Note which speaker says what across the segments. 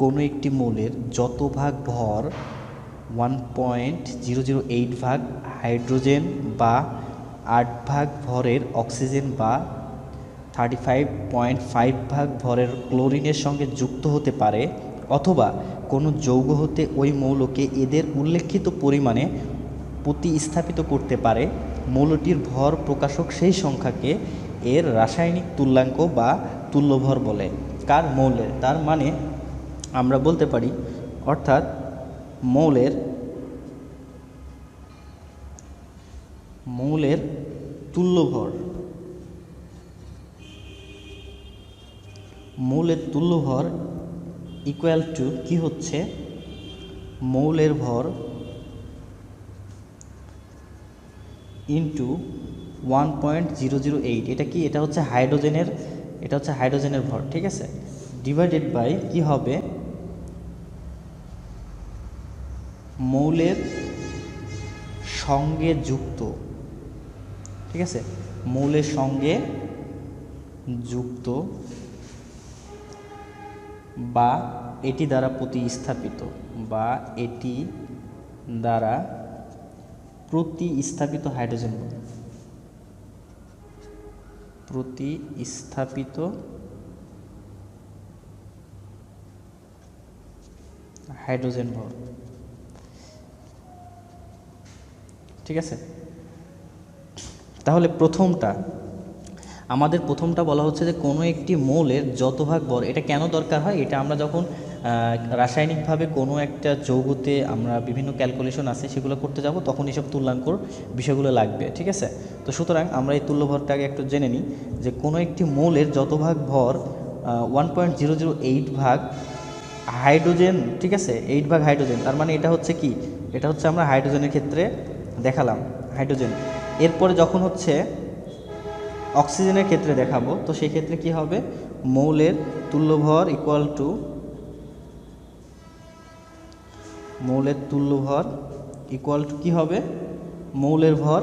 Speaker 1: কোনো একটি মৌলের যত ভাগ ভর 1.008 ভাগ হাইড্রোজেন বা 8 ভাগ ভরের অক্সিজেন বা 35.5 ভাগ ভরের ক্লোরিনের সঙ্গে যুক্ত হতে পারে, অথবা কোনো যৌগ হতে ওই মৌলকে এদের উল্লেখিত পরিমাণে প্রতিস্থাপিত করতে পারে, মৌলটির ভর প্রকাশক সেই সংখ্যাকে এর রাসায়নিক তুল্যাঙ্ক বা তুল্যভর বলে। কার? মৌলের। তার মানে আমরা বলতে পারি অর্থাৎ মৌলের তুল্যভর, মৌলের তুল্যভর ইকুয়াল টু কি হচ্ছে? মৌলের ভর ইন্টু 1.008। এটা কি? এটা হচ্ছে হাইড্রোজেনের ভর, ঠিক আছে, ডিভাইডেড বাই কি হবে? মৌলের সঙ্গে যুক্ত, ঠিক আছে, মৌলের সঙ্গে যুক্ত বা এটি দ্বারা প্রতিস্থাপিত হাইড্রোজেন ভর, প্রতিস্থাপিত হাইড্রোজেন ভর, ঠিক আছে। তাহলে আমাদের প্রথমটা বলা হচ্ছে যে কোনো একটি মৌলের যত ভাগ ভর। এটা কেন দরকার হয়? এটা আমরা যখন রাসায়নিকভাবে কোনো একটা যৌগতে আমরা বিভিন্ন ক্যালকুলেশন আছে সেগুলো করতে যাব, তখন এইসব তুল্যাঙ্কর বিষয়গুলো লাগবে, ঠিক আছে। তো সুতরাং আমরা এই তুল্যভরটাকে একটু জেনে নিই যে কোনো একটি মৌলের যত ভাগ ভর 1.008 ভাগ হাইড্রোজেন, ঠিক আছে, 8 ভাগ হাইড্রোজেন। তার মানে এটা হচ্ছে কি? এটা হচ্ছে আমরা হাইড্রোজেনের ক্ষেত্রে দেখালাম, হাইড্রোজেন। এরপরে যখন হচ্ছে অক্সিজেনের ক্ষেত্রে দেখাবো, তো সেই ক্ষেত্রে কি হবে? মৌলের তুল্যভর ইকুয়াল টু কি হবে? মৌলের ভর,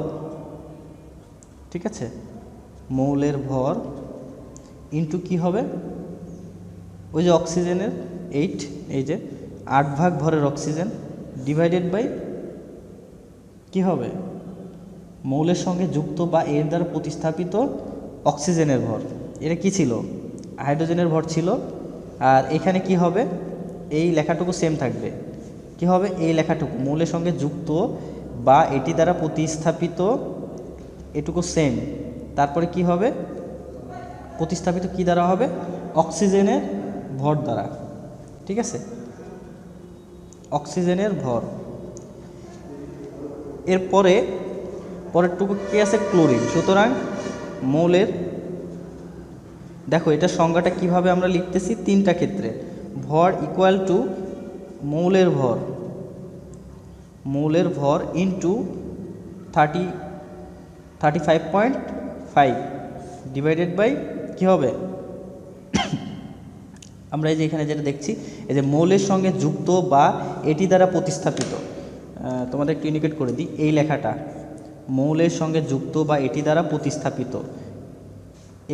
Speaker 1: ঠিক আছে, মৌলের ভর ইন্টু কি হবে? ওই যে অক্সিজেনের 8, এই যে 8 ভাগ ভরের অক্সিজেন ডিভাইডেড বাই কি হবে? মৌলের সঙ্গে যুক্ত বা এর দ্বারা প্রতিস্থাপিত অক্সিজেনের ভর। এটা কি ছিল? হাইড্রোজেনের ভর ছিল। আর এখানে কি হবে? এই লেখাটুকু সেম থাকবে। কি হবে? এই লেখাটুকু মৌলের সঙ্গে যুক্ত বা এটি দ্বারা প্রতিস্থাপিত, এটুকু সেম। তারপরে কি হবে? প্রতিস্থাপিত কি দ্বারা হবে? অক্সিজেনের ভর দ্বারা, ঠিক আছে, অক্সিজেনের ভর। এরপরে পরেরটুকু কি আছে? ক্লোরিন। সুতরাং মৌলের, দেখো এটা সংজ্ঞাটা কিভাবে আমরা লিখতেছি? 3টা ক্ষেত্রে। ভর ইকুয়াল টু মৌলের ভর ইন্টু 35.5 ডিভাইডেড বাই কি হবে? আমরা এই যে এখানে যেটা দেখছি, এই যে মৌলের সঙ্গে যুক্ত বা এটি দ্বারা প্রতিস্থাপিত, তোমাদের একটু ইন্ডিকেট করে দিই, এই লেখাটা মৌলের সঙ্গে যুক্ত বা এটি দ্বারা প্রতিস্থাপিত,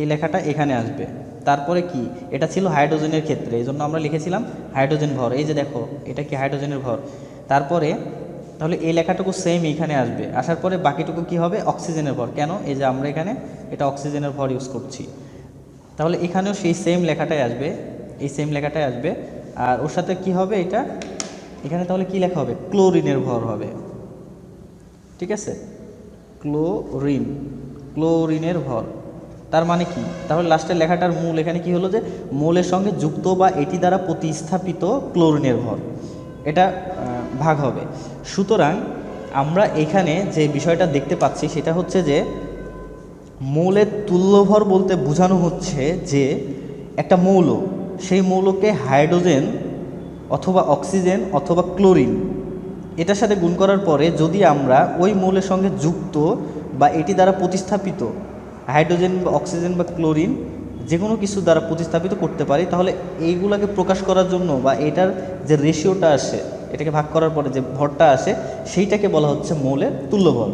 Speaker 1: এই লেখাটা এখানে আসবে। তারপরে কি? এটা ছিল হাইড্রোজেনের ক্ষেত্রে, এই জন্য আমরা লিখেছিলাম হাইড্রোজেন ভর। এই যে দেখো এটা কি? হাইড্রোজেনের ভর। তারপরে তাহলে এই লেখাটুকু সেম এখানে আসবে, আসার পরে বাকিটুকু কি হবে? অক্সিজেনের ভর। কেন? এই যে আমরা এখানে এটা অক্সিজেনের ভর ইউজ করছি, তাহলে এখানেও সেই সেম লেখাটাই আসবে, এই সেম লেখাটাই আসবে। আর ওর সাথে কি হবে? এটা এখানে তাহলে কি লেখা হবে? ক্লোরিনের ভর হবে, ঠিক আছে, ক্লোরিনের ভর। তার মানে কি? তাহলে লাস্টের লেখাটার মূল এখানে কি হলো? যে মৌলের সঙ্গে যুক্ত বা এটি দ্বারা প্রতিস্থাপিত ক্লোরিনের ভর, এটা ভাগ হবে। সুতরাং আমরা এখানে যে বিষয়টা দেখতে পাচ্ছি সেটা হচ্ছে যে মৌলের তুল্যভর বলতে বোঝানো হচ্ছে যে একটা মৌল, সেই মৌলকে হাইড্রোজেন অথবা অক্সিজেন অথবা ক্লোরিন এটার সাথে গুণ করার পরে যদি আমরা ওই মৌলের সঙ্গে যুক্ত বা এটি দ্বারা প্রতিস্থাপিত হাইড্রোজেন বা অক্সিজেন বা ক্লোরিন যে কোনো কিছু দ্বারা প্রতিস্থাপিত করতে পারি, তাহলে এইগুলাকে প্রকাশ করার জন্য বা এটার যে রেশিওটা আসে, এটাকে ভাগ করার পরে যে ভরটা আসে, সেইটাকে বলা হচ্ছে মৌলের তুল্যভর,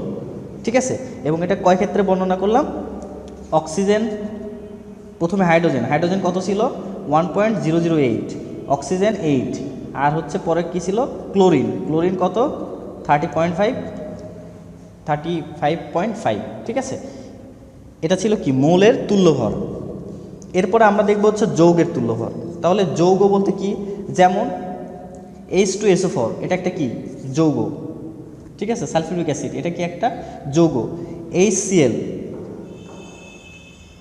Speaker 1: ঠিক আছে। এবং এটা কয় ক্ষেত্রে বর্ণনা করলাম? অক্সিজেন, প্রথমে হাইড্রোজেন কত ছিল? 1.008, অক্সিজেন 8, আর হচ্ছে পরে কী ছিল ক্লোরিন। ক্লোরিন কত 35.5, ঠিক আছে। এটা ছিল কি মৌলের তুল্যভর। এরপরে আমরা দেখব হচ্ছে যৌগের তুল্যভর। তাহলে যৌগ বলতে কি, যেমন H2SO4 এটা একটা কি যৌগ, ঠিক আছে। সালফিউরিক অ্যাসিড এটা কি একটা যৌগ। HCl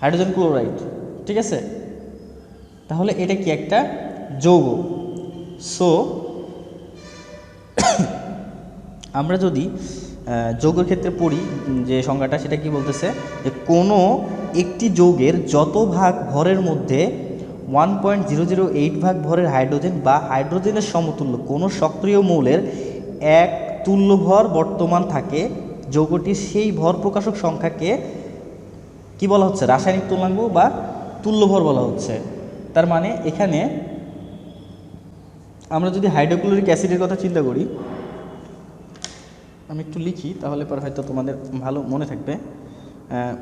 Speaker 1: হাইড্রোজেন ক্লোরাইড, ঠিক আছে, তাহলে এটা কি একটা যৌগ। সো আমরা যদি যৌগের ক্ষেত্রে পড়ি যে সংজ্ঞাটা, সেটা কি বলতেছে যে কোনো একটি যৌগের যত ভাগ ভরের মধ্যে 1.008 ভাগ ভরের হাইড্রোজেন বা হাইড্রোজেনের সমতুল্য কোনো সক্রিয় মৌলের এক তুল্য ভর বর্তমান থাকে, যৌগটির সেই ভর প্রকাশক সংখ্যাকে কি বলা হচ্ছে রাসায়নিক তুল্যাঙ্ক বা তুল্যভর বলা হচ্ছে। তার মানে এখানে আমরা যদি হাইড্রোক্লোরিক অ্যাসিডের কথা চিন্তা করি, আমি একটু লিখি তাহলে পর হয়তো তোমাদের ভালো মনে থাকবে।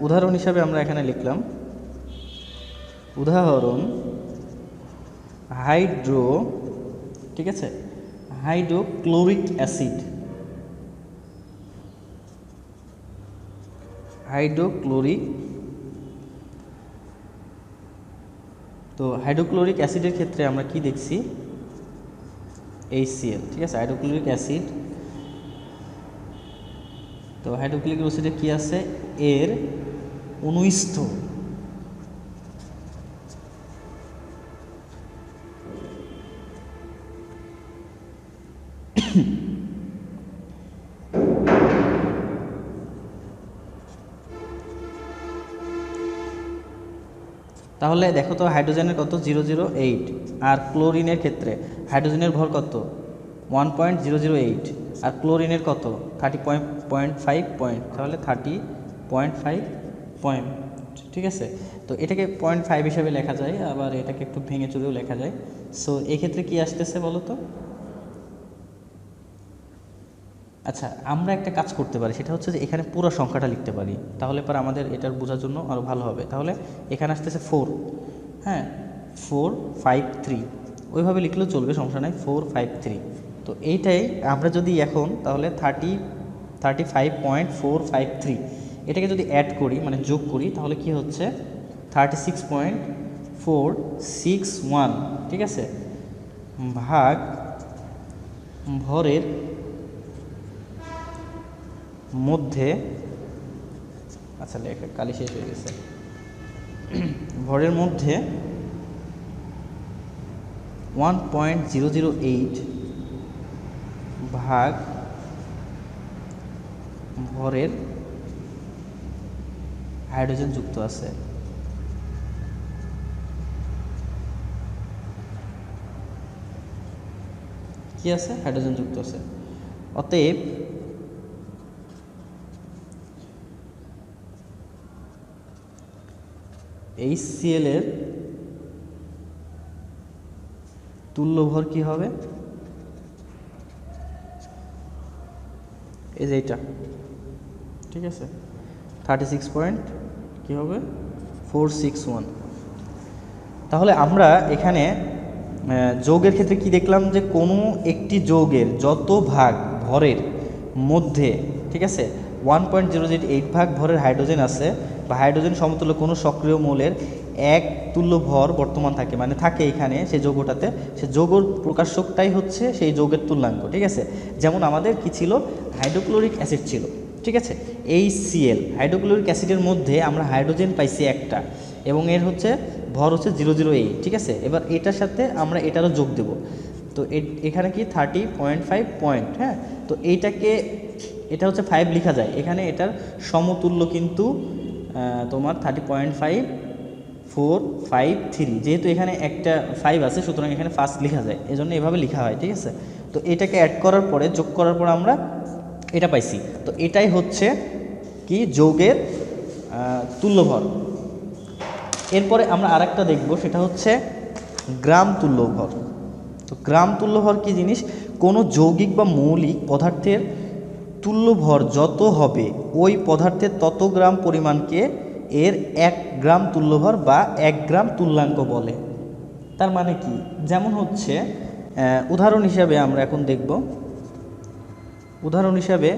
Speaker 1: উদাহরণ হিসাবে আমরা এখানে লিখলাম, উদাহরণ হাইড্রো, ঠিক আছে, হাইড্রোক্লোরিক অ্যাসিড, হাইড্রোক্লোরিক। তো হাইড্রোক্লোরিক অ্যাসিডের ক্ষেত্রে আমরা কি দেখছি HCl, ঠিক আছে, হাইড্রোক্লোরিক অ্যাসিড। তো হাইড্রোক্লোরিক অ্যাসিডে কি আছে এর অনুস্থ তাহলে দেখো তো হাইড্রোজেনের কত 008, আর ক্লোরিনের ক্ষেত্রে হাইড্রোজেনের ভর কত 1.008, আর ক্লোরিনের কত 30.5 পয়েন্ট, তাহলে 30.5 পয়েন্ট, ঠিক আছে। তো এটাকে 0.5 হিসাবে লেখা যায়, আবার এটাকে একটু ভেঙে চুরেও লেখা যায়। সো এক্ষেত্রে কি আসতেছে বলো তো। আচ্ছা, আমরা একটা কাজ করতে পারি, সেটা হচ্ছে যে এখানে পুরো সংখ্যাটা লিখতে পারি, তাহলে পর আমাদের এটার বোঝার জন্য আরও ভালো হবে। তাহলে এখানে আসতেছে 4, হ্যাঁ 453, ওইভাবে লিখলেও চলবে, সমস্যা নাই, 453। তো এইটাই আমরা যদি এখন তাহলে 35.453 এটাকে যদি অ্যাড করি মানে যোগ করি, তাহলে কি হচ্ছে 36.461, ঠিক আছে, ভাগ ভরের মধ্যে, আচ্ছা লেখা কালি শেষ হয়ে গেছে, ভরের মধ্যে 1.008 ভাগ ভরের হাইড্রোজেন যুক্ত আছে। কি আছে হাইড্রোজেন যুক্ত আছে। অতএব HCl এর তুল্য ভর কি হবে, এই যে এটা, ঠিক আছে, 36 পয়েন্ট কি হবে 461। তাহলে আমরা এখানে যৌগের ক্ষেত্রে কি দেখলাম যে কোনো একটি যৌগের যত ভাগ ভরের মধ্যে, ঠিক আছে, 1.008 ভাগ ভরের হাইড্রোজেন আছে বা হাইড্রোজেন সমতুল্য কোনো সক্রিয় মৌলের এক তুল্য ভর বর্তমান থাকে, মানে থাকে এখানে সেই যৌগটাতে, সে যৌগর প্রকাশকটাই হচ্ছে সেই যৌগের তুল্যাঙ্ক, ঠিক আছে। যেমন আমাদের কি ছিল হাইড্রোক্লোরিক অ্যাসিড ছিল, ঠিক আছে, HCl হাইড্রোক্লোরিক অ্যাসিডের মধ্যে আমরা হাইড্রোজেন পাইছি একটা এবং এর হচ্ছে ভর হচ্ছে 008, ঠিক আছে। এবার এটার সাথে আমরা এটারও যোগ দেব, তো এখানে কি 30.5 পয়েন্ট, হ্যাঁ। তো এইটাকে এটা হচ্ছে 5 লেখা যায় এখানে, এটার সমতুল্য কিন্তু তোমার 30.453, যেহেতু এখানে একটা 5 আছে সুতরাং এখানে 5 লেখা যায়, এজন্য এভাবে লেখা হয়, ঠিক আছে। তো এটাকে অ্যাড করার পরে যোগ করার পর আমরা এটা পাইছি, তো এটাই হচ্ছে কি যৌগের তুল্যভর। এরপরে আমরা আরেকটা দেখব, সেটা হচ্ছে গ্রাম তুল্যভর। তো গ্রাম তুল্যভর কি জিনিস, কোনো যৌগিক বা মৌলিক পদার্থের তুল্যভর যত হবে ওই পদার্থের তত গ্রাম পরিমাণকে এর 1 গ্রাম তুল্যভর বা 1 গ্রাম তুল্যাঙ্ক বলে। তার মানে কি, যেমন হচ্ছে উদাহরণ হিসাবে আমরা এখন দেখব। উদাহরণ হিসাবে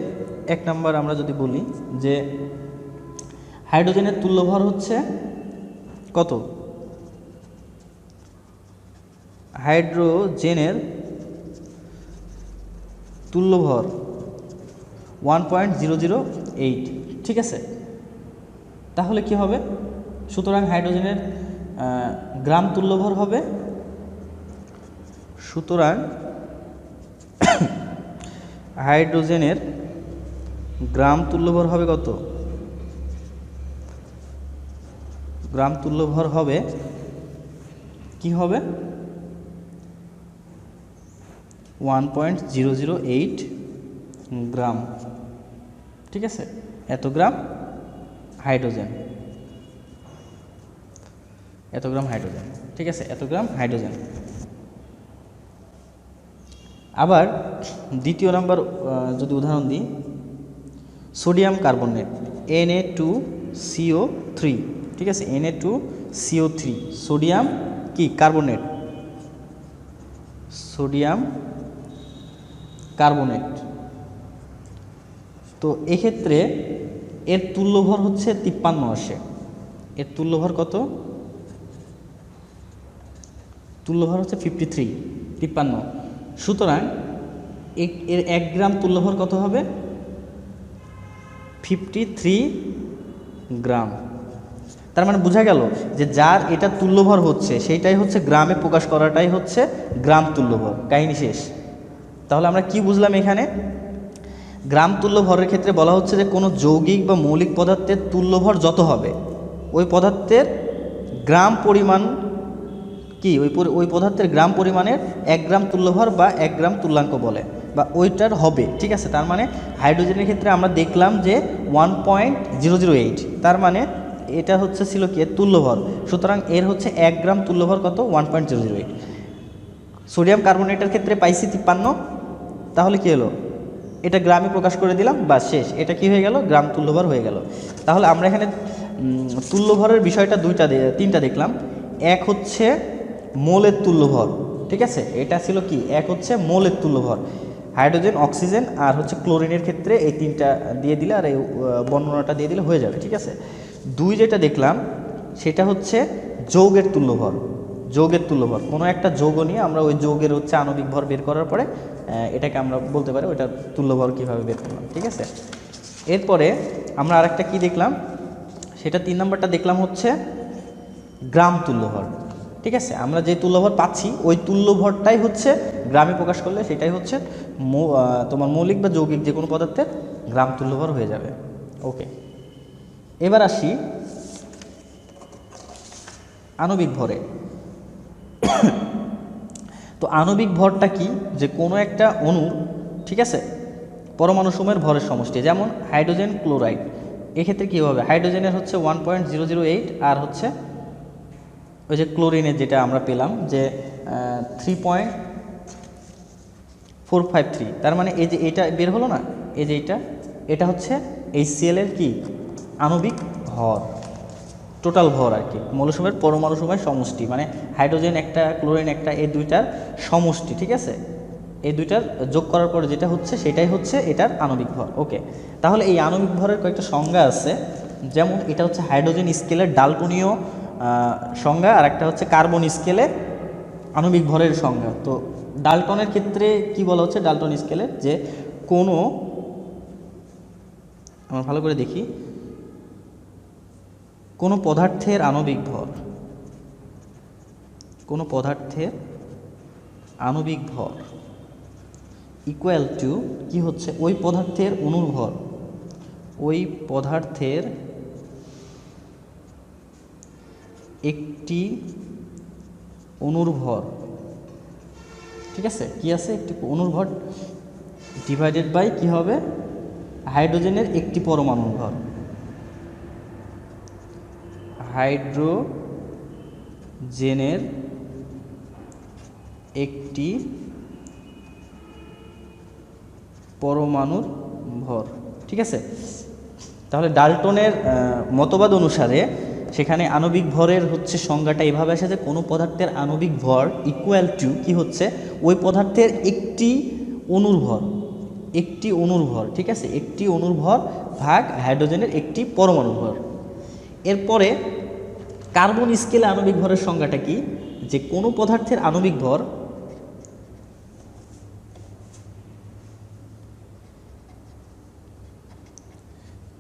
Speaker 1: 1 নাম্বার আমরা যদি বলি যে হাইড্রোজেনের তুল্যভর হচ্ছে কত, হাইড্রোজেনের তুল্যভর 1.008, ঠিক আছে। তাহলে কি হবে, সুতরাং হাইড্রোজেনের গ্রাম তুল্যভর হবে, সুতরাং হাইড্রোজেনের গ্রাম তুল্যভর হবে কত, গ্রাম তুল্যভর হবে কি হবে 1.008 গ্রাম, ঠিক আছে। এত গ্রাম হাইড্রোজেন, এত গ্রাম হাইড্রোজেন, ঠিক আছে, এত গ্রাম হাইড্রোজেন। আবার দ্বিতীয় নাম্বার যদি উদাহরণ দিই, সোডিয়াম কার্বনেট Na2CO3, ঠিক আছে, Na2CO3 সোডিয়াম কি কার্বনেট, সোডিয়াম কার্বনেট। তো এক্ষেত্রে এর তুল্যভর হচ্ছে 53 আসে। এর তুল্যভর কত, তুল্যভর হচ্ছে 53। সুতরাং এর 1 গ্রাম তুল্যভর কত হবে 53 গ্রাম। তার মানে বোঝা গেল যে যার এটা তুল্যভর হচ্ছে সেইটাই হচ্ছে গ্রামে প্রকাশ করাটাই হচ্ছে গ্রাম তুল্যভর, কাহিনী শেষ। তাহলে আমরা কি বুঝলাম এখানে, গ্রাম তুল্যভরের ক্ষেত্রে বলা হচ্ছে যে কোনো যৌগিক বা মৌলিক পদার্থের তুল্যভর যত হবে ওই পদার্থের গ্রাম পরিমাণ কি, ওই পদার্থের গ্রাম পরিমাণের 1 গ্রাম তুল্যভর বা 1 গ্রাম তুল্যাঙ্ক বলে, বা ওইটার হবে, ঠিক আছে। তার মানে হাইড্রোজেনের ক্ষেত্রে আমরা দেখলাম যে 1.008, তার মানে এটা হচ্ছে ছিল কি তুল্যভর, সুতরাং এর হচ্ছে 1 গ্রাম তুল্যভর কত 1.008। সোডিয়াম কার্বনেটের ক্ষেত্রে পাইছি 53, তাহলে কি হলো, এটা গ্রামে প্রকাশ করে দিলাম, বা শেষ, এটা কি হয়ে গেল গ্রাম তুল্যভর হয়ে গেল। তাহলে আমরা এখানে তুল্যভরের বিষয়টা তিনটা দেখলাম। এক হচ্ছে মোলের তুল্যভর, ঠিক আছে, এটা ছিল কি, এক হচ্ছে মোলের তুল্যভর, হাইড্রোজেন, অক্সিজেন আর হচ্ছে ক্লোরিনের ক্ষেত্রে এই তিনটা দিয়ে দিলে আর এই বর্ণনাটা দিয়ে দিলে হয়ে যাবে, ঠিক আছে। 2 যেটা দেখলাম সেটা হচ্ছে যৌগের তুল্যভর। যৌগের তুল্যভর কোনো একটা যৌগ নিয়ে আমরা ওই যৌগের হচ্ছে আণবিক ভর বের করার পরে এটাকে আমরা বলতে পারি ওইটার তুল্যভর কীভাবে বের করলাম, ঠিক আছে। এরপরে আমরা আরেকটা কি দেখলাম, সেটা 3 নম্বরটা দেখলাম হচ্ছে গ্রাম তুল্যভর, ঠিক আছে। আমরা যে তুল্যভর পাচ্ছি ওই তুল্যভরটাই হচ্ছে গ্রামে প্রকাশ করলে সেটাই হচ্ছে তোমার মৌলিক বা যৌগিক যে কোনো পদার্থের গ্রাম তুল্যভর হয়ে যাবে। ওকে, এবার আসি আণবিক ভরে। তো আণবিক ভরটা কি, যে কোনো একটা অণুর, ঠিক আছে, পরমাণু সমূহের ভরের সমষ্টি। যেমন হাইড্রোজেন ক্লোরাইড, এক্ষেত্রে কী হবে, হাইড্রোজেনের হচ্ছে 1.008 আর হচ্ছে ওই যে ক্লোরিনের যেটা আমরা পেলাম যে 3.453, তার মানে এই যে এটা বের হলো না, এই যে এটা হচ্ছে HCl এর কি আণবিক ভর, টোটাল ভর আর কি, মৌলসমূহের পরমাণু সমূহের সমষ্টি, মানে হাইড্রোজেন একটা ক্লোরিন একটা, এই দুইটার সমষ্টি, ঠিক আছে। এই দুইটার যোগ করার পরে যেটা হচ্ছে সেটাই হচ্ছে এটার আণবিক ভর। ওকে, তাহলে এই আণবিক ভরের কয়েকটা সংজ্ঞা আছে, যেমন এটা হচ্ছে হাইড্রোজেন স্কেলের ডালটনীয় সংজ্ঞা, আর একটা হচ্ছে কার্বন স্কেলে আণবিক ভরের সংজ্ঞা। তো ডালটনের ক্ষেত্রে কি বলা হচ্ছে, ডালটন স্কেলের যে কোনো, আমরা ভালো করে দেখি, কোনো পদার্থের আণবিক ভর, কোনো পদার্থের আণবিক ভর ইকুয়াল টু কি হচ্ছে ওই পদার্থের অণুর ভর, ওই পদার্থের একটি অণুর ভর, ঠিক আছে, কি আছে একটি অণুর ভর ডিভাইডেড বাই কি হবে হাইড্রোজেনের একটি পরমাণুর ভর, হাইড্রোজেনের একটি পরমাণুর ভর, ঠিক আছে। তাহলে ডাল্টনের মতবাদ অনুসারে সেখানে আণবিক ভরের হচ্ছে সংজ্ঞাটা এভাবে আসে যে কোনো পদার্থের আণবিক ভর ইকুয়াল টু কি হচ্ছে ওই পদার্থের একটি অণুর ভর, একটি অণুর ভর, ঠিক আছে, একটি অণুর ভর ভাগ হাইড্রোজেনের একটি পরমাণুর ভর। এরপরে কার্বন স্কেলে আণবিক ভরের সংজ্ঞাটা কি, যে কোনো পদার্থের আণবিক ভর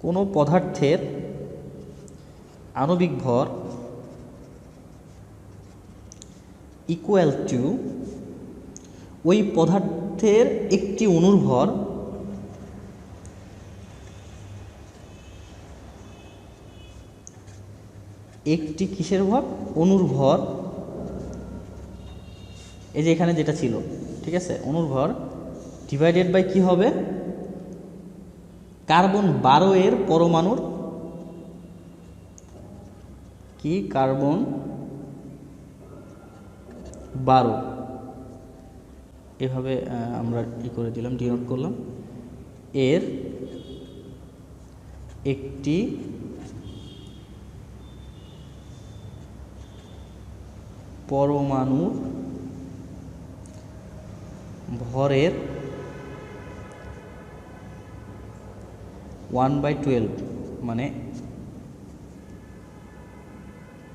Speaker 1: কোনো পদার্থের আণবিক ভর ইকুয়াল টু ওই পদার্থের একটি অণুর ভর একটি কিসের ভর, অণুর ভর, এই যে এখানে যেটা ছিল, ঠিক আছে, অণুর ভর ডিভাইডেড বাই কি হবে, কার্বন 12 এর পরমাণুর কি, কার্বন 12, এভাবে আমরা ই করে দিলাম, ডিনোট করলাম, এর একটি পরমাণুর ভরের 1/12, মানে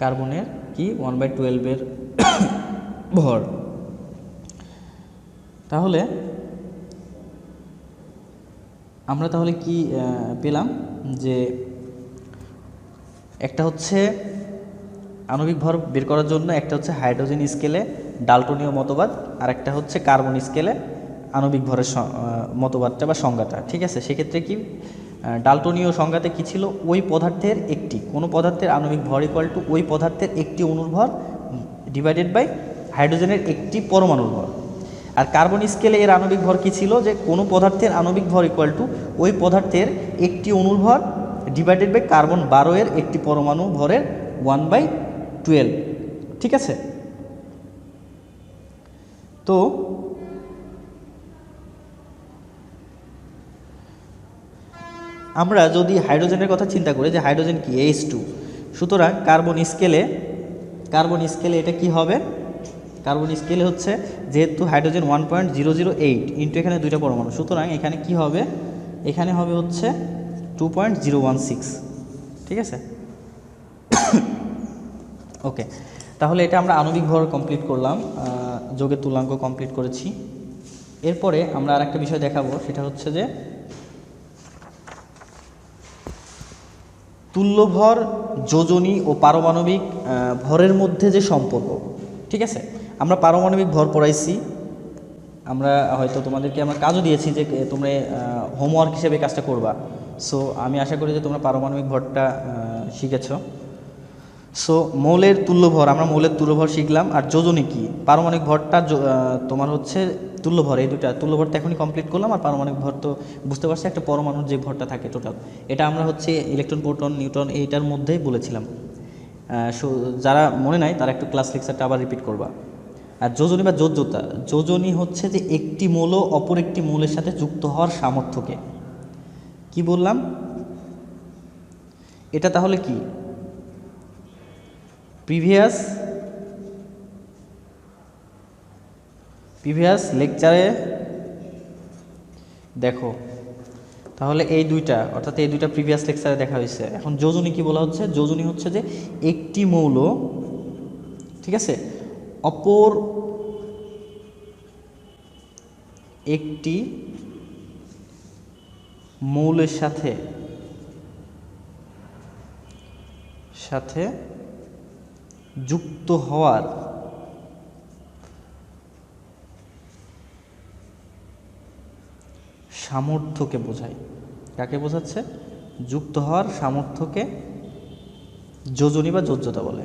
Speaker 1: কার্বনের কি 1/12 এর ভর। তাহলে আমরা তাহলে কি পেলাম, যে একটা হচ্ছে আণবিক ভর বের করার জন্য একটা হচ্ছে হাইড্রোজেন স্কেলে ডাল্টনীয় মতবাদ, আর একটা হচ্ছে কার্বন স্কেলে আণবিক ভরের মতবাদটা বা সংজ্ঞাটা, ঠিক আছে। সেক্ষেত্রে কি ডাল্টনীয় সংজ্ঞাতে কি ছিল, ওই পদার্থের একটি, কোনো পদার্থের আণবিক ভর ইকুয়াল টু ওই পদার্থের একটি অণুর ভর ডিভাইডেড বাই হাইড্রোজেনের একটি পরমাণুর ভর। আর কার্বন স্কেলে এর আণবিক ভর কি ছিল, যে কোনো পদার্থের আণবিক ভর ইকুয়াল টু ওই পদার্থের একটি অণুর ভর ডিভাইডেড বাই কার্বন 12 এর একটি পরমাণু ভরের 1/12, ঠিক আছে। তো আমরা যদি হাইড্রোজেনের কথা চিন্তা করি, যে হাইড্রোজেন কি H2, সুতরাং কার্বন স্কেলে এটা কি হবে, কার্বন স্কেলে হচ্ছে যেহেতু হাইড্রোজেন 1.008 ইন্টু এখানে দুইটা পরমাণু, সুতরাং এখানে কি হবে, এখানে হবে হচ্ছে 2.016, ঠিক আছে। ওকে, তাহলে এটা আমরা আণবিক ভর কমপ্লিট করলাম, যোগের তুল্যাঙ্ক কমপ্লিট করেছি। এরপরে আমরা আরেকটা বিষয় দেখাবো, সেটা হচ্ছে যে তুল্যভর, যোজনী ও পারমাণবিক ভরের মধ্যে যে সম্পর্ক, ঠিক আছে। আমরা পারমাণবিক ভর পড়াইছি, আমরা হয়তো তোমাদেরকে আমরা কাজও দিয়েছি যে তোমরা হোমওয়ার্ক হিসেবে কাজটা করবা। সো আমি আশা করি যে তোমরা পারমাণবিক ভরটা শিখেছ। সো মৌলের তুল্যভর, আমরা মৌলের তুল্যভর শিখলাম, আর যোজনী কি, পারমাণবিক ভরটা তোমার হচ্ছে তুল্যভর, এই দুটা তুল্যভরটা এখনই কমপ্লিট করলাম। আর পারমাণবিক ভর তো বুঝতে পারছি, একটা পরমাণুর যে ভরটা থাকে টোটাল, এটা আমরা হচ্ছে ইলেকট্রন, প্রোটন, নিউট্রন এইটার মধ্যেই বলেছিলাম। যারা মনে নাই তারা একটু ক্লাস লেকচারটা আবার রিপিট করবা। আর যোজনী বা যোজ্যতা, যোজনী হচ্ছে যে একটি মৌল অপর একটি মৌলের সাথে যুক্ত হওয়ার সামর্থ্যকে কি বললাম, এটা তাহলে কি প্রিভিয়াস লেকচারে দেখো, তাহলে এই দুইটা, অর্থাৎ এই দুইটা প্রিভিয়াস লেকচারে দেখা হয়েছে। এখন যোজনী কি বলা হচ্ছে, যোজনী হচ্ছে যে একটি মৌল, ঠিক আছে, অপর একটি মৌলের সাথে যুক্ত হওয়ার সামর্থ্যকে বোঝায়। কাকে বোঝাচ্ছে, যুক্ত হওয়ার সামর্থ্যকে যোজনী বা যোজ্যতা বলে।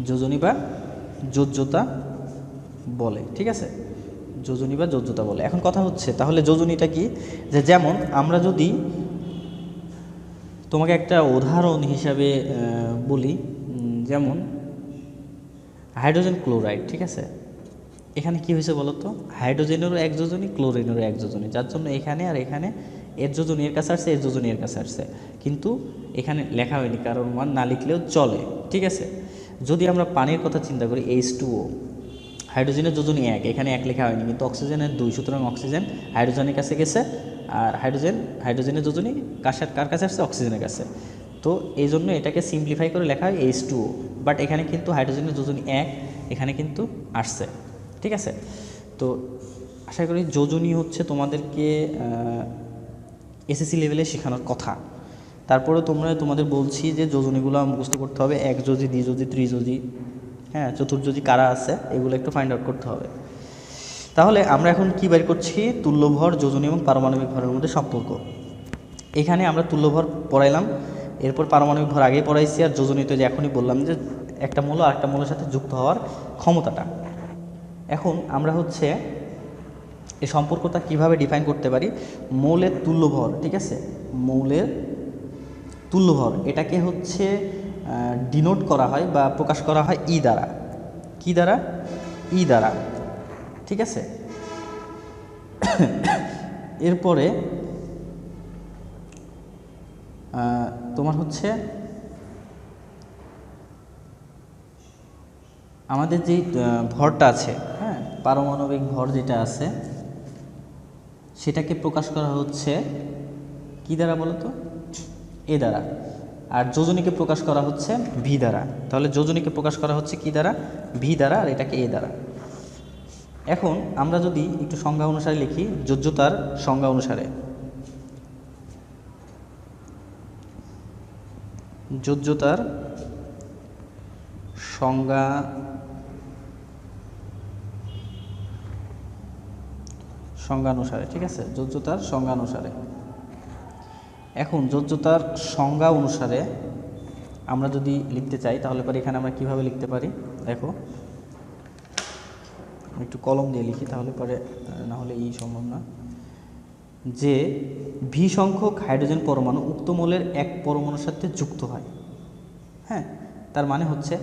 Speaker 1: যোজনী বা যোজ্যতা বলে, ঠিক আছে, যোজনী বা যোজ্যতা বলে। এখন কথা হচ্ছে তাহলে যোজনীটা কি, যে যেমন আমরা যদি তোমাকে একটা উদাহরণ হিসাবে বলি, যেমন হাইড্রোজেন ক্লোরাইড, ঠিক আছে, এখানে কি হয়েছে বলো তো, হাইড্রোজেনেরও এক যোজনী, ক্লোরিনেরও এক যোজনী, যার জন্য এখানে আর এখানে এর যোজনী এর কাছে আসছে, এর যোজনী এর কাছে আসছে, কিন্তু এখানে লেখা হয়নি, কারণ মান না লিখলেও চলে, ঠিক আছে। যদি আমরা পানির কথা চিন্তা করি, H2O, হাইড্রোজেনের যোজনী 1, এখানে 1 লেখা হয়নি, কিন্তু অক্সিজেনের 2, সুতরাং অক্সিজেন হাইড্রোজেনের কাছে গেছে, আর হাইড্রোজেনের যোজনী কার কাছে আসছে? অক্সিজেনের কাছে। তো এই জন্য এটাকে সিম্পলিফাই করে লেখা হয় H2O, বাট এখানে কিন্তু হাইড্রোজেনের যোজনী 1 এখানে কিন্তু আসছে, ঠিক আছে। তো আশা করি যোজনী হচ্ছে তোমাদেরকে এসএসসি লেভেলে শেখানোর কথা। তারপরে তোমাদের বলছি যে যোজনীগুলো মুখস্থ করতে হবে, একযোজি, দ্বিযোজি, ত্রিযোজি, হ্যাঁ, চতুর্যোজি কারা আছে এগুলো একটু ফাইন্ড আউট করতে হবে। তাহলে আমরা এখন কি বের করছি? তুল্যভর, যোজনী এবং পারমাণবিক ভরের মধ্যে সম্পর্ক। এখানে আমরা তুল্যভর পড়াইলাম, এরপর পারমাণবিক ভর আগেই পড়াইছি, আর যোজনীতে যে এখনই বললাম যে একটা মৌল আরেকটা মৌলের সাথে যুক্ত হওয়ার ক্ষমতাটা। এখন আমরা হচ্ছে এই সম্পর্কটা কিভাবে ডিফাইন করতে পারি? মৌলের তুল্যভর, ঠিক আছে, মৌলের তুল্যভর এটাকে হচ্ছে ডিনোট করা হয় বা প্রকাশ করা হয় ই দ্বারা। কি দ্বারা? ই দ্বারা, ঠিক আছে। এরপরে তোমার হচ্ছে আমাদের যেই ভরটা আছে, হ্যাঁ, পারমাণবিক ভর যেটা আছে সেটাকে প্রকাশ করা হচ্ছে কি দ্বারা বলো তো? এ দ্বারা। আর যোজনীকে প্রকাশ করা হচ্ছে ভি দ্বারা। তাহলে যোজনীকে প্রকাশ করা হচ্ছে কি দ্বারা? ভি দ্বারা, আর এটাকে এ দ্বারা। এখন আমরা যদি একটু সংজ্ঞা অনুসারে লিখি, যোজ্যতার সংজ্ঞা অনুসারে, যোজ্যতার সংজ্ঞানুসারে, ঠিক আছে, যোজ্যতার সংজ্ঞানুসারে। এখন যোজ্যতার সংজ্ঞা অনুসারে আমরা যদি লিখতে চাই, তাহলে পরে এখানে আমরা কিভাবে লিখতে পারি? দেখো, একটু কলম দিয়ে লিখি, তাহলে পরে না হলে সম্ভব না। যে ভি সংখ্যক হাইড্রোজেন পরমাণু উক্ত মৌলের এক পরমাণুর সাথে যুক্ত হয়, হ্যাঁ, তার মানে হচ্ছে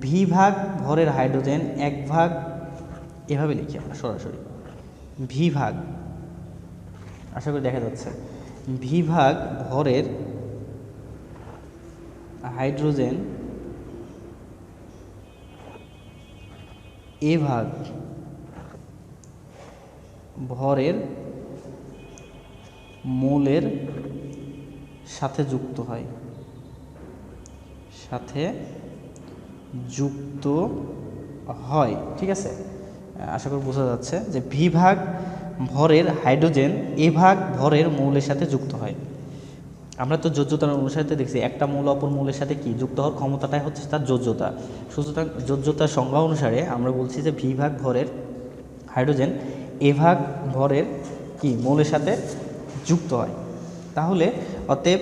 Speaker 1: ভি ভাগ ভরের হাইড্রোজেন 1 ভাগ, এভাবে লিখি আমরা সরাসরি, ভি ভাগ, আশা করি দেখা যাচ্ছে, ভি ভাগ ভরের হাইড্রোজেন এ ভাগ ভরের মৌলের সাথে যুক্ত হয়, ঠিক আছে। আশা করি বোঝা যাচ্ছে যে ভি ভাগ ভরের হাইড্রোজেন এ ভাগ ভরের মৌলের সাথে যুক্ত হয়। আমরা তো যোজ্যতার অনুসারে দেখছি একটা মৌল অপর মৌলের সাথে কি যুক্ত হওয়ার ক্ষমতাটাই হচ্ছে তার যোজ্যতা। সুতরাং যোজ্যতার সংজ্ঞা অনুসারে আমরা বলছি যে ভি ভাগ ভরের হাইড্রোজেন এ ভাগ ভরের কি মৌলের সাথে যুক্ত হয়। তাহলে অতএব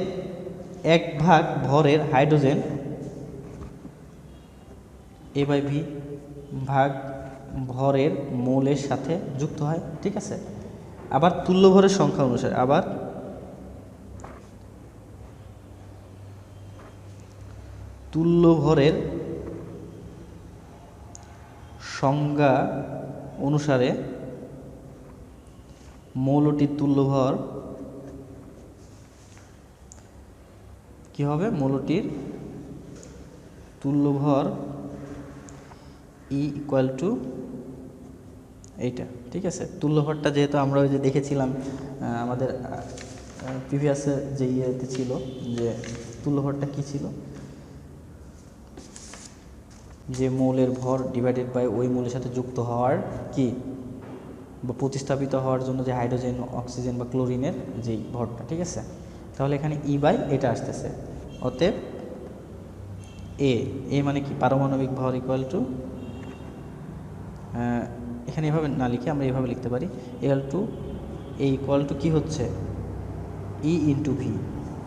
Speaker 1: 1 ভাগ ভরের হাইড্রোজেন এ বাই ভি ভাগ ভরের মৌলের সাথে যুক্ত হয়, ঠিক আছে। আবার তুল্য ভরের সংখ্যা অনুসারে, আবার তুল্য ভরের সংজ্ঞা অনুসারে মৌলটির তুল্যভর কি হবে? মৌলটির তুল্যভর ই ইকুয়াল টু এইটা, ঠিক আছে। তুল্যভরটা যেহেতু আমরা ওই যে দেখেছিলাম আমাদের প্রিভিয়াসে যে ইয়েতে ছিল, যে তুল্যভরটা কি ছিল, যে মৌলের ভর ডিভাইডেড বাই ওই মৌলের সাথে যুক্ত হওয়ার কি বা প্রতিস্থাপিত হওয়ার জন্য যে হাইড্রোজেন, অক্সিজেন বা ক্লোরিনের যেই ভরটা, ঠিক আছে। তাহলে এখানে ই বাই এটা আসতেছে, অতএব এ মানে কি? পারমাণবিক ভর ইকুয়াল টু, এখানে এভাবে না লিখে আমরা এভাবে লিখতে পারি, equal to A equal to কি হচ্ছে? ই ইন্টু ভি।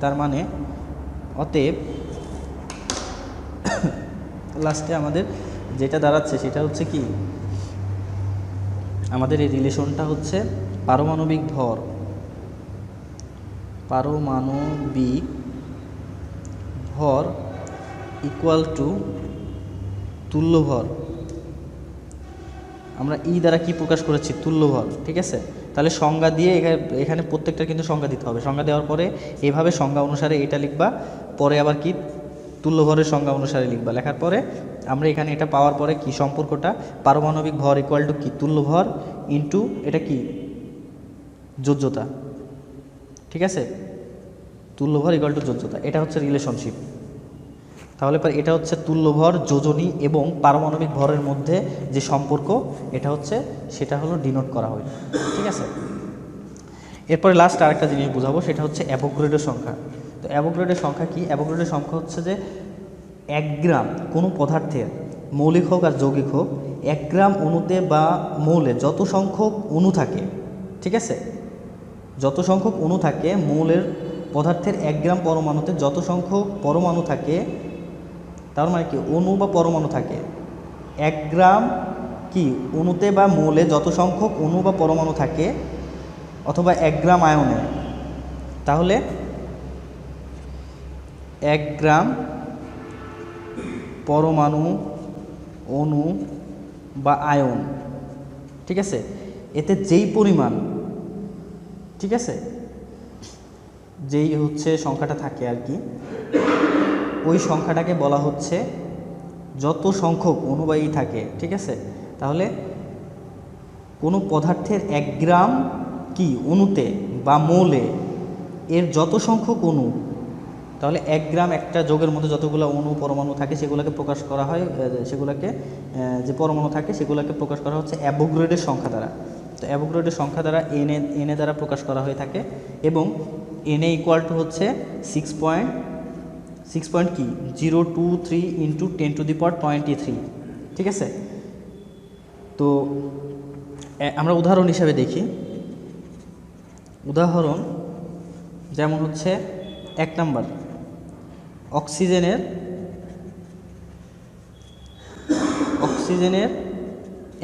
Speaker 1: তার মানে অতএব লাস্টে আমাদের যেটা দাঁড়াচ্ছে সেটা হচ্ছে কি, আমাদের এই রিলেশনটা হচ্ছে পারমাণবিক ভর ইকুয়াল টু তুল্যভর আমরা ই দ্বারা কি প্রকাশ করেছি? তুল্য ভর। ঠিক আছে, তাহলে সংজ্ঞা দিয়ে এখানে প্রত্যেকটা কিন্তু সংজ্ঞা দিতে হবে। সংজ্ঞা দেওয়ার পরে এভাবে সংজ্ঞা অনুসারে এটা লিখবা, পরে আবার কি তুল্য ভরের সংজ্ঞা অনুসারে লিখবা। লেখার পরে আমরা এখানে এটা পাওয়ার পরে কি সম্পর্কটা, পারমাণবিক ভর ইকুয়াল টু কি তুল্য ভর ইন্টু এটা কি যোজ্যতা। ঠিক আছে, তুল্য ভর ইকুয়াল টু যোজ্যতা, এটা হচ্ছে রিলেশনশিপ। তাহলে পর এটা হচ্ছে তুল্য ভর, যোজনী এবং পারমাণবিক ভরের মধ্যে যে সম্পর্ক এটা হচ্ছে, সেটা হলো ডিনোট করা হয়। ঠিক আছে, এরপরে লাস্ট আরেকটা জিনিস বোঝাবো, সেটা হচ্ছে অ্যাভোগাড্রোর সংখ্যা। তো অ্যাভোগাড্রোর সংখ্যা কি? অ্যাভোগাড্রোর সংখ্যা হচ্ছে যে 1 গ্রাম কোনো পদার্থের, মৌলিক হোক আর যৌগিক হোক, 1 গ্রাম অণুতে বা মৌলে যত সংখ্যক অণু থাকে, ঠিক আছে, যত সংখ্যক অণু থাকে মৌলের পদার্থের 1 গ্রাম পরমাণুতে যত সংখ্যক পরমাণু থাকে, তার মানে কি অণু বা পরমাণু থাকে 1 গ্রাম কি অণুতে বা মৌলে যত সংখ্যক অণু বা পরমাণু থাকে, অথবা 1 গ্রাম আয়নে, তাহলে 1 গ্রাম পরমাণু, অণু বা আয়ন, ঠিক আছে, এতে যেই পরিমাণ, ঠিক আছে, যেই হচ্ছে সংখ্যাটা থাকে আর কি, ওই সংখ্যাটাকে বলা হচ্ছে যত সংখ্যক অণুবাহী থাকে। ঠিক আছে, তাহলে কোনো পদার্থের 1 গ্রাম কি অণুতে বা মৌলে এর যত সংখ্যক অণু, তাহলে 1 গ্রাম একটা যৌগের মধ্যে যতগুলো অণু পরমাণু থাকে সেগুলোকে প্রকাশ করা হয়, সেগুলোকে যে পরমাণু থাকে সেগুলোকে প্রকাশ করা হচ্ছে অ্যাভোগাড্রোর সংখ্যা দ্বারা। তো অ্যাভোগাড্রোর সংখ্যা দ্বারা এন দ্বারা প্রকাশ করা হয়ে থাকে, এবং এন ইকুয়াল টু হচ্ছে 6.023 ইন্টু 10⁻23। ঠিক আছে, তো আমরা উদাহরণ হিসাবে দেখি। উদাহরণ যেমন হচ্ছে 1 নাম্বার, অক্সিজেনের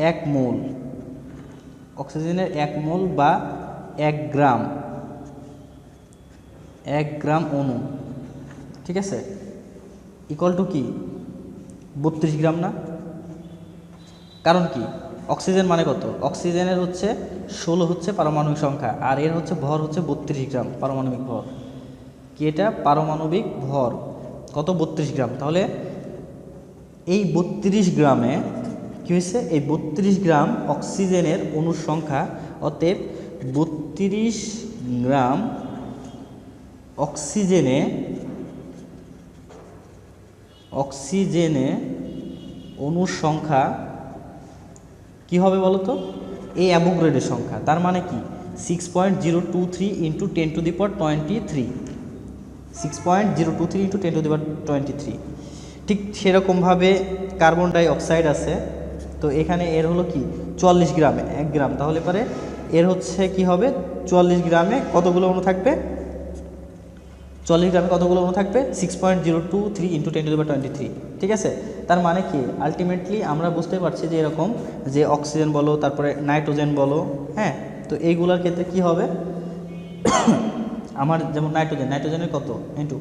Speaker 1: 1 মোল, অক্সিজেনের 1 মোল বা 1 গ্রাম অণু, ঠিক আছে, ইকুয়াল টু কি 32 গ্রাম না? কারণ কি, অক্সিজেন মানে কত? অক্সিজেনের হচ্ছে 16 হচ্ছে পারমাণবিক সংখ্যা, আর এর হচ্ছে ভর হচ্ছে 32 গ্রাম পারমাণবিক ভর। কি এটা? পারমাণবিক ভর কত? 32 গ্রাম। তাহলে এই 32 গ্রামে কী হয়েছে? এই 32 গ্রাম অক্সিজেনের অণুর সংখ্যা, অতএব 32 গ্রাম অক্সিজেনে অণুর সংখ্যা কি হবে বলো তো? এই অ্যাভোগাড্রোর সংখ্যা। তার মানে কি 6.023 ইন্টু 10⁻23, 6.023 ইন্টু 10⁻23। ঠিক সেরকমভাবে কার্বন ডাই অক্সাইড আছে, তো এখানে এর হলো কি 44 গ্রামে 1 গ্রাম, তাহলে পরে এর হচ্ছে কি হবে 44 গ্রামে কতগুলো অণু থাকবে? 40 গ্রামে কতগুলো অণু থাকবে? 6.023 ইন্টু 10⁻23। ঠিক আছে, তার মানে কি আলটিমেটলি আমরা বুঝতে পারছি যে এরকম যে অক্সিজেন বলো, তারপরে নাইট্রোজেন বলো, হ্যাঁ, তো এইগুলোর ক্ষেত্রে কি হবে আমার, যেমন নাইট্রোজেনের কত ইন্টু,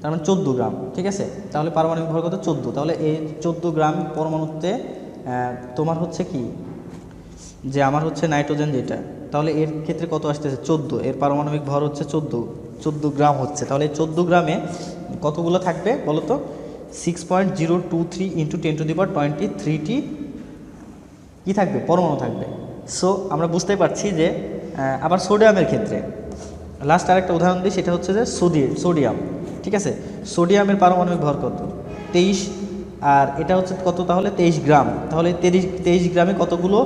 Speaker 1: তার মানে 14 গ্রাম। ঠিক আছে, তাহলে পারমাণবিক ভর কত? 14। তাহলে এই 14 গ্রাম পরমাণুতে তোমার হচ্ছে কি, যে আমার হচ্ছে নাইট্রোজেন যেটা, তাহলে এর ক্ষেত্রে কত আসতেছে? 14। এর পারমাণবিক ভর হচ্ছে 14 গ্রাম হচ্ছে। তাহলে 14 গ্রামে কতগুলো থাকবে বলো তো? 6.023 ইন্টু 10⁻23টি কী থাকবে? পরমাণু থাকবে। সো আমরা বুঝতে পারছি যে আবার সোডিয়ামের ক্ষেত্রে লাস্ট আরেকটা উদাহরণ দিই, সেটা হচ্ছে যে সোডিয়াম। ঠিক আছে, সোডিয়ামের পারমাণবিক ভর কত? 23, আর এটা হচ্ছে কত? তাহলে 23 গ্রাম। তাহলে 23 গ্রামে কতগুলো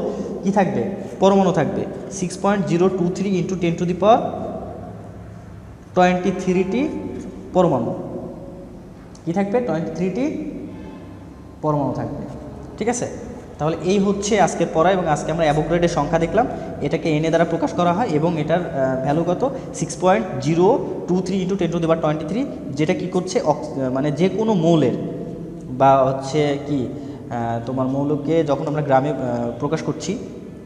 Speaker 1: কি থাকবে? পরমাণু থাকবে 6.023 ইন্টু 10⁻23টি পরমাণু কি থাকবে? 23টি পরমাণু থাকবে। ঠিক আছে, তাহলে এই হচ্ছে আজকের পড়া, এবং আজকে আমরা অ্যাভোগাড্রোর সংখ্যা দেখলাম, এটাকে এন দ্বারা প্রকাশ করা হয়, এবং এটার ভ্যালু কত? 6.023 ইন্টু 10⁻23, যেটা কি করছে মানে যে কোনো মৌলের বা হচ্ছে কি তোমার মৌলকে যখন আমরা গ্রামে প্রকাশ করছি,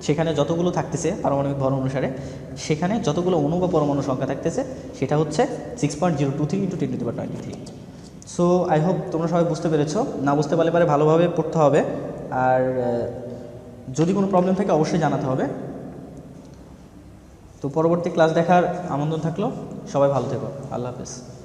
Speaker 1: সেখানে যতগুলো থাকতেছে পারমাণবিক ভর অনুসারে, সেখানে যতগুলো অণু বা পরমাণু সংখ্যা থাকতেছে সেটা হচ্ছে 6.023 ইন্টু 10⁻23। সো আই হোপ তোমরা সবাই বুঝতে পেরেছো। না বুঝতে পারলে ভালোভাবে পড়তে হবে। আর যদি কোনো প্রবলেম থাকে অবশ্যই জানাতে হবে। তো পরবর্তী ক্লাস দেখার আমন্ত্রণ থাকলো। সবাই ভালো থেকো। আল্লাহ হাফেজ।